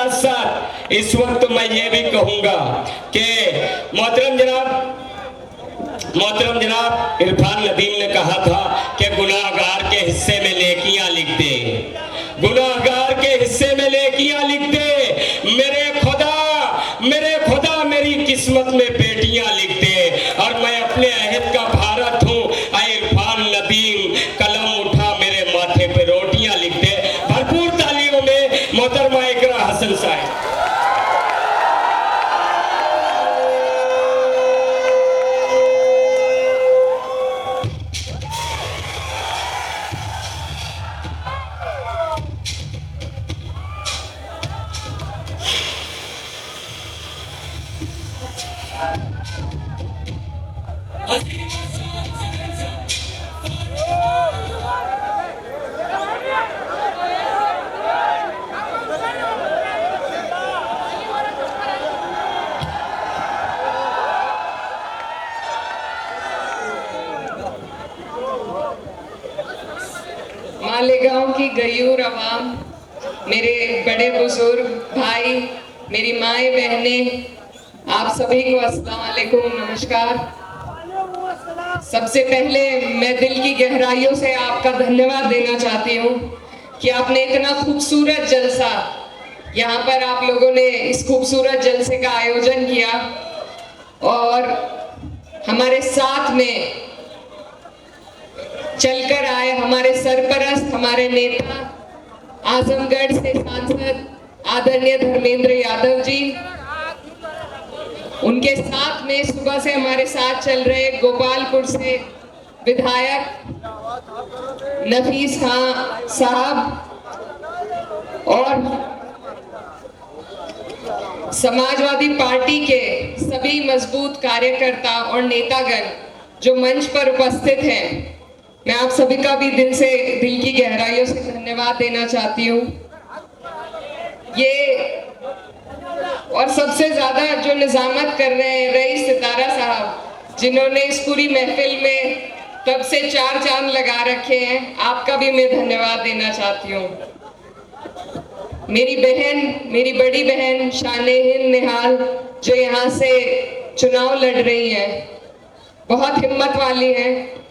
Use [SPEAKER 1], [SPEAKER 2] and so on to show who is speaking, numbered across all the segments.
[SPEAKER 1] साथ साथ इस वक्त मैं ये भी कहूंगा कि मोहतरम जनाब इरफान नदीम ने कहा था कि गुनाहगार के हिस्से में नेकियां लिख दे, गुनाहगार के हिस्से में नेकियां लिख दे। मेरे खुदा मेरी किस्मत में बेटियां लिख दे। और मैं अपने अहद का भारत हूँ, इरफान नदीम कलम उठा मेरे माथे पे रोटियां लिख दे। भरपूर तालियों में मोहतरमा इकरा हसन साहब।
[SPEAKER 2] मालेगांव की गयूर आवाम, मेरे बड़े बुजुर्ग भाई, मेरी माएँ बहनें, आप सभी को अस्सलाम वालेकुम, नमस्कार। सबसे पहले मैं दिल की गहराइयों से आपका धन्यवाद देना चाहती हूँ कि आपने इतना खूबसूरत जलसा, यहाँ पर आप लोगों ने इस खूबसूरत जलसे का आयोजन किया और हमारे साथ में चलकर आए हमारे सरपरस्त, हमारे नेता, आजमगढ़ से सांसद आदरणीय धर्मेंद्र यादव जी, उनके साथ में सुबह से हमारे साथ चल रहे गोपालपुर से विधायक नफीस खान साहब और समाजवादी पार्टी के सभी मजबूत कार्यकर्ता और नेतागण जो मंच पर उपस्थित हैं, मैं आप सभी का भी दिल की गहराइयों से धन्यवाद देना चाहती हूँ। ये और सबसे ज्यादा जो निजामत कर रहे हैं रईस सितारा साहब, जिन्होंने इस पूरी महफिल में तब से 4 चांद लगा रखे हैं, आपका भी मैं धन्यवाद देना चाहती हूँ। मेरी बहन, मेरी बड़ी बहन शान-ए-हिंद निहाल, जो यहाँ से चुनाव लड़ रही हैं, बहुत हिम्मत वाली हैं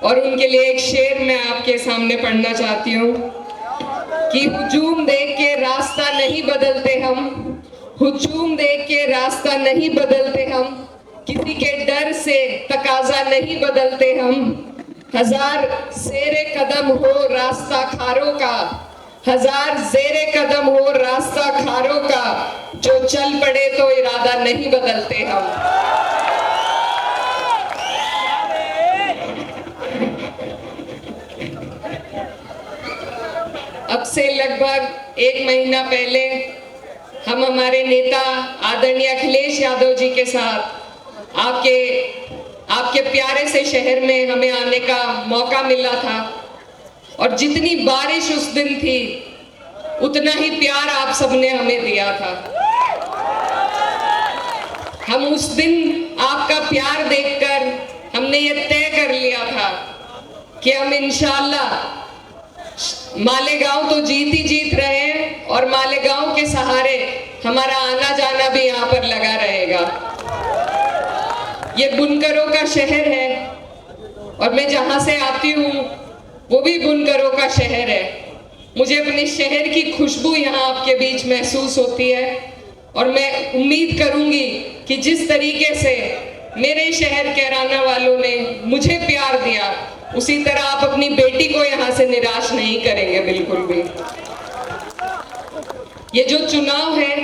[SPEAKER 2] और उनके लिए एक शेर मैं आपके सामने पढ़ना चाहती हूँ कि हुजूम देख के रास्ता नहीं बदलते हम, हुजूम देख के रास्ता नहीं बदलते हम, किसी के डर से तकाजा नहीं बदलते हम। हजार ज़ेरे कदम हो रास्ता खारों का, हजार ज़ेरे कदम हो रास्ता खारों का, जो चल पड़े तो इरादा नहीं बदलते हम। अब से लगभग 1 महीना पहले हम हमारे नेता आदरणीय अखिलेश यादव जी के साथ आपके प्यारे से शहर में हमें आने का मौका मिला था और जितनी बारिश उस दिन थी उतना ही प्यार आप सबने हमें दिया था। हम उस दिन आपका प्यार देखकर हमने ये तय कर लिया था कि हम इंशाअल्लाह मालेगांव तो जीत ही जीत रहे हैं और मालेगांव के सहारे हमारा आना जाना भी यहाँ पर लगा रहेगा। ये बुनकरों का शहर है और मैं जहाँ से आती हूँ वो भी बुनकरों का शहर है। मुझे अपने शहर की खुशबू यहाँ आपके बीच महसूस होती है और मैं उम्मीद करूंगी कि जिस तरीके से मेरे शहर कैराना वालों ने मुझे प्यार दिया, उसी तरह आप अपनी बेटी को यहाँ से निराश नहीं करेंगे बिल्कुल भी। ये जो चुनाव है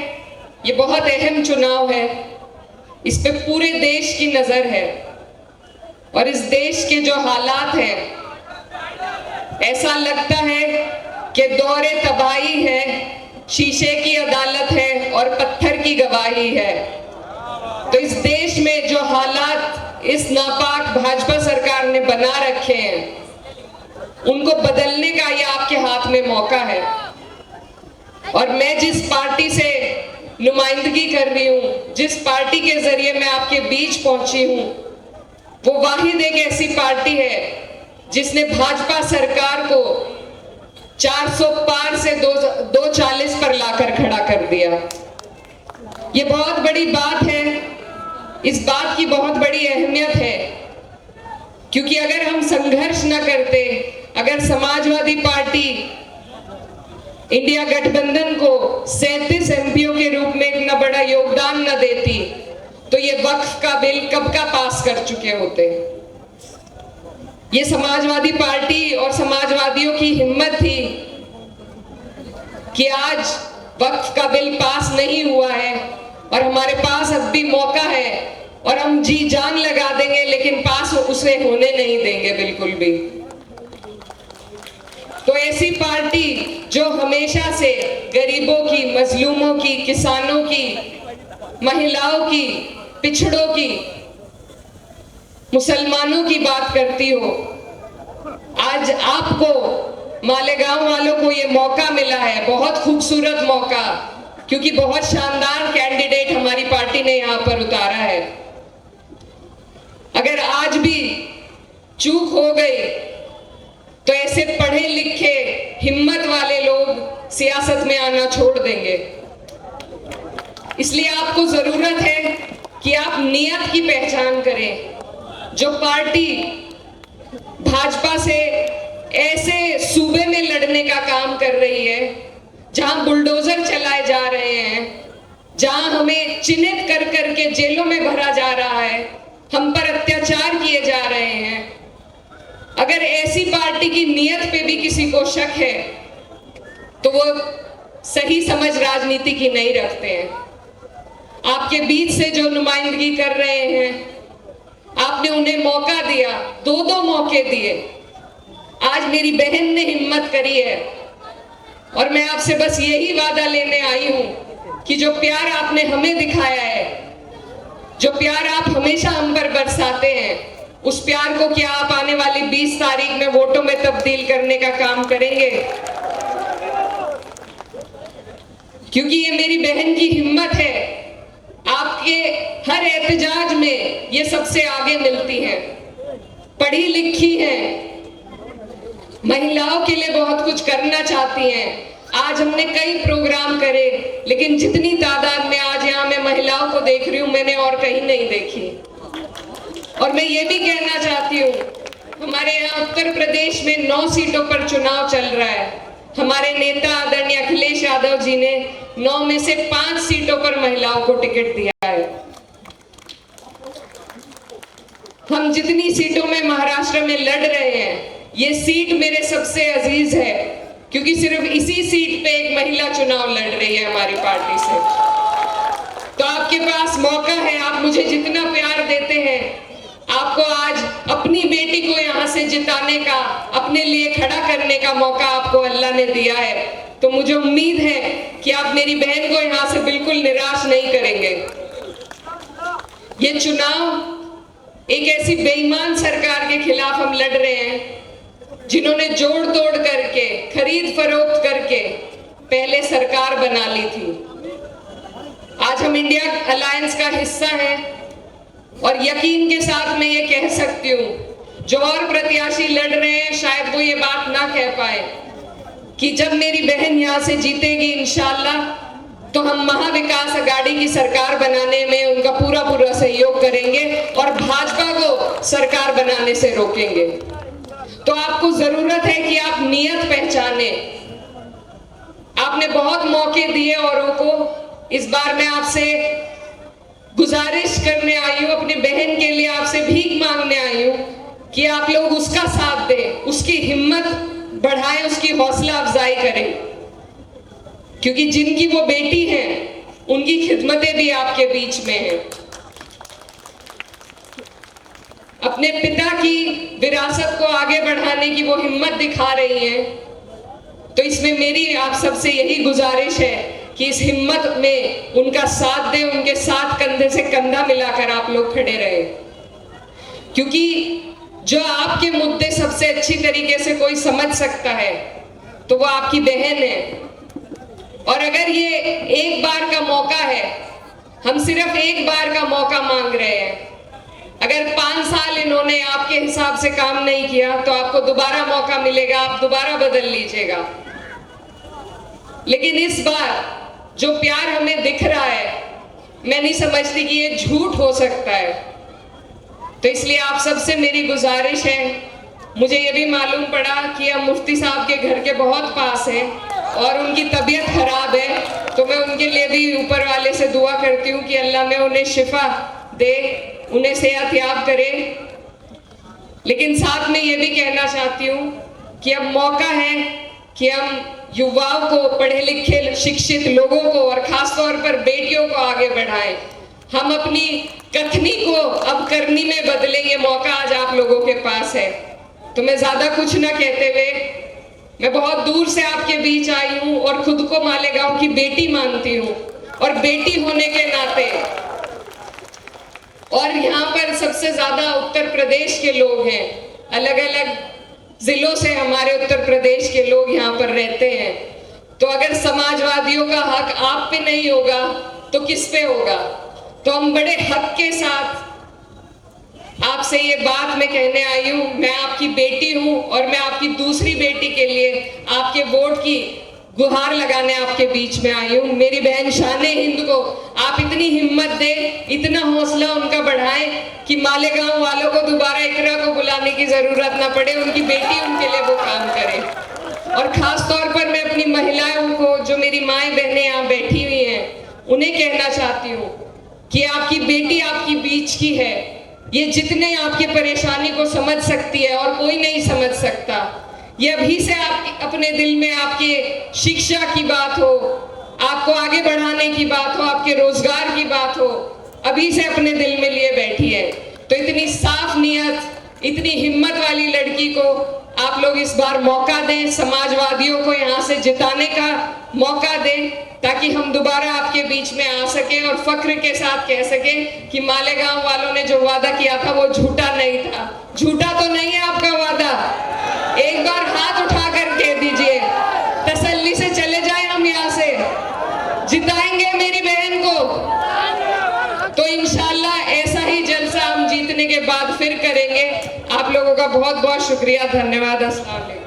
[SPEAKER 2] ये बहुत अहम चुनाव है, इस पे पूरे देश की नजर है और इस देश के जो हालात हैं, ऐसा लगता है कि दौरे तबाही है, शीशे की अदालत है और पत्थर की गवाही है। तो इस देश में जो हालात इस नापाक भाजपा सरकार ने बना रखे हैं, उनको बदलने का ये आपके हाथ में मौका है। और मैं जिस पार्टी से नुमाइंदगी कर रही हूँ, जिस पार्टी के जरिए मैं आपके बीच पहुंची हूँ, वो वाहिद एक ऐसी पार्टी है जिसने भाजपा सरकार को 400 पार से 240 पर लाकर खड़ा कर दिया। ये बहुत बड़ी बात है, इस बात की बहुत बड़ी अहमियत है, क्योंकि अगर हम संघर्ष न करते, अगर समाजवादी पार्टी इंडिया गठबंधन को 37 एमपीओ के रूप में इतना बड़ा योगदान न देती, तो ये वक्फ का बिल कब का पास कर चुके होते। ये समाजवादी पार्टी और समाजवादियों की हिम्मत थी कि आज वक्फ का बिल पास नहीं हुआ है और हमारे पास अब भी मौका है और हम जी जान लगा देंगे, लेकिन पास उसे होने नहीं देंगे बिल्कुल भी। तो ऐसी पार्टी जो हमेशा से गरीबों की, मजलूमों की, किसानों की, महिलाओं की, पिछड़ों की, मुसलमानों की बात करती हो, आज आपको, मालेगांव वालों को ये मौका मिला है, बहुत खूबसूरत मौका, क्योंकि बहुत शानदार कैंडिडेट हमारी पार्टी ने यहां पर उतारा है। अगर आज भी चूक हो गई तो ऐसे पढ़े लिखे हिम्मत वाले लोग सियासत में आना छोड़ देंगे। इसलिए आपको जरूरत है कि आप नियत की पहचान करें। जो पार्टी भाजपा से ऐसे सूबे में लड़ने का काम कर रही है, जहां बुलडोजर चलाए जा रहे हैं, जहां हमें चिन्हित कर करके जेलों में भरा जा रहा है, हम पर अत्याचार किए जा रहे हैं, अगर ऐसी पार्टी की नियत पे भी किसी को शक है तो वो सही समझ राजनीति की नहीं रखते हैं। आपके बीच से जो नुमाइंदगी कर रहे हैं, आपने उन्हें मौका दिया, 2 मौके दिए। आज मेरी बहन ने हिम्मत करी है और मैं आपसे बस यही वादा लेने आई हूं कि जो प्यार आपने हमें दिखाया है, जो प्यार आप हमेशा हम पर बरसाते हैं, उस प्यार को क्या आप आने वाली 20 तारीख में वोटों में तब्दील करने का काम करेंगे? क्योंकि ये मेरी बहन की हिम्मत है, आपके हर एहतजाज में ये सबसे आगे मिलती हैं, पढ़ी लिखी हैं, महिलाओं के लिए बहुत कुछ करना चाहती हैं। आज हमने कई प्रोग्राम करे, लेकिन जितनी तादाद में आज यहाँ मैं महिलाओं को देख रही हूँ, मैंने और कहीं नहीं देखी। और मैं ये भी कहना चाहती हूँ, हमारे यहाँ उत्तर प्रदेश में 9 सीटों पर चुनाव चल रहा है। हमारे नेता आदरणीय अखिलेश यादव जी ने 9 में से 5 सीटों पर महिलाओं को टिकट दिया है। हम जितनी सीटों में महाराष्ट्र में लड़ रहे हैं, ये सीट मेरे सबसे अजीज है, क्योंकि सिर्फ इसी सीट पे एक महिला चुनाव लड़ रही है हमारी पार्टी से। तो आपके पास मौका है, आप मुझे जितना प्यार देते हैं, आपको आज अपनी बेटी को यहाँ से जिताने का, अपने लिए खड़ा करने का मौका आपको अल्लाह ने दिया है। तो मुझे उम्मीद है कि आप मेरी बहन को यहाँ से बिल्कुल निराश नहीं करेंगे। ये चुनाव एक ऐसी बेईमान सरकार के खिलाफ हम लड़ रहे हैं, जिन्होंने जोड़ तोड़ करके, खरीद फरोख्त करके पहले सरकार बना ली थी। आज हम इंडिया अलायंस का हिस्सा हैं और यकीन के साथ मैं ये कह सकती हूँ, जो और प्रत्याशी लड़ रहे हैं शायद वो ये बात ना कह पाए कि जब मेरी बहन यहाँ से जीतेगी इंशाल्लाह, तो हम महाविकास अघाड़ी की सरकार बनाने में उनका पूरा सहयोग करेंगे और भाजपा को सरकार बनाने से रोकेंगे। तो आपको जरूरत है कि आप नियत पहचाने। आपने बहुत मौके दिए औरों को, इस बार मैं आपसे गुजारिश करने आई हूं, अपनी बहन के लिए आपसे भीख मांगने आई हूं कि आप लोग उसका साथ दें, उसकी हिम्मत बढ़ाएं, उसकी हौसला अफजाई करें, क्योंकि जिनकी वो बेटी है उनकी खिदमतें भी आपके बीच में हैं। अपने पिता की विरासत को आगे बढ़ाने की वो हिम्मत दिखा रही हैं। तो इसमें मेरी आप सबसे यही गुजारिश है कि इस हिम्मत में उनका साथ दें, उनके साथ कंधे से कंधा मिलाकर आप लोग खड़े रहे, क्योंकि जो आपके मुद्दे सबसे अच्छी तरीके से कोई समझ सकता है तो वो आपकी बहन है। और अगर ये एक बार का मौका है, हम सिर्फ एक बार का मौका मांग रहे हैं। अगर 5 साल इन्होंने आपके हिसाब से काम नहीं किया तो आपको दोबारा मौका मिलेगा, आप दोबारा बदल लीजिएगा। लेकिन इस बार जो प्यार हमें दिख रहा है, मैं नहीं समझती कि ये झूठ हो सकता है। तो इसलिए आप सबसे मेरी गुजारिश है, मुझे ये भी मालूम पड़ा कि हम मुफ्ती साहब के घर के बहुत पास हैं और उनकी तबीयत खराब है, तो मैं उनके लिए भी ऊपर वाले से दुआ करती हूँ कि अल्लाह में उन्हें शिफा दे, उन्हें सेहतयाब करे। लेकिन साथ में ये भी कहना चाहती हूँ कि अब मौका है कि हम युवाओं को, पढ़े लिखे शिक्षित लोगों को और खास तौर पर बेटियों को आगे बढ़ाएं। हम अपनी कथनी को अब करनी में बदलें। ये मौका आज आप लोगों के पास है। तो मैं ज्यादा कुछ ना कहते हुए, मैं बहुत दूर से आपके बीच आई हूँ और खुद को मालेगांव की बेटी मानती हूँ, और बेटी होने के नाते, और यहाँ पर सबसे ज्यादा उत्तर प्रदेश के लोग हैं, अलग अलग जिलों से हमारे उत्तर प्रदेश के लोग यहाँ पर रहते हैं। तो अगर समाजवादियों का हक आप पे नहीं होगा तो किस पे होगा? तो हम बड़े हक के साथ आपसे ये बात मैं कहने आई हूँ। मैं आपकी बेटी हूँ और मैं आपकी दूसरी बेटी के लिए आपके वोट की गुहार लगाने आपके बीच में आई हूँ। मेरी बहन शाने हिंद को आप इतनी हिम्मत दे, इतना हौसला उनका बढ़ाएं कि मालेगांव वालों को दोबारा इकरा को बुलाने की जरूरत ना पड़े, उनकी बेटी उनके लिए वो काम करे। और खास तौर पर मैं अपनी महिलाओं को, जो मेरी माएँ बहनें यहाँ बैठी हुई हैं, उन्हें कहना चाहती हूँ कि आपकी बेटी आपकी बीच की है। ये जितने आपकी परेशानी को समझ सकती है और कोई नहीं समझ सकता। ये अभी से आप अपने दिल में आपके शिक्षा की बात हो, आपको आगे बढ़ाने की बात हो, आपके रोजगार की बात हो, अभी से अपने दिल में लिए बैठी है। तो इतनी साफ नियत, इतनी हिम्मत वाली लड़की को आप लोग इस बार मौका दें, समाजवादियों को यहाँ से जिताने का मौका दें, ताकि हम दोबारा आपके बीच में आ सके और फख्र के साथ कह सके कि मालेगांव वालों ने जो वादा किया था वो झूठा नहीं था। झूठा तो नहीं है आपका वादा। एक बार हाथ उठाकर कह दीजिए, तसल्ली से चले जाए हम यहाँ से, जिताएंगे मेरी बहन को। तो इंशाल्लाह ऐसा ही जलसा हम जीतने के बाद फिर करेंगे। आप लोगों का बहुत बहुत शुक्रिया, धन्यवाद। अस्सलाम वालेकुम।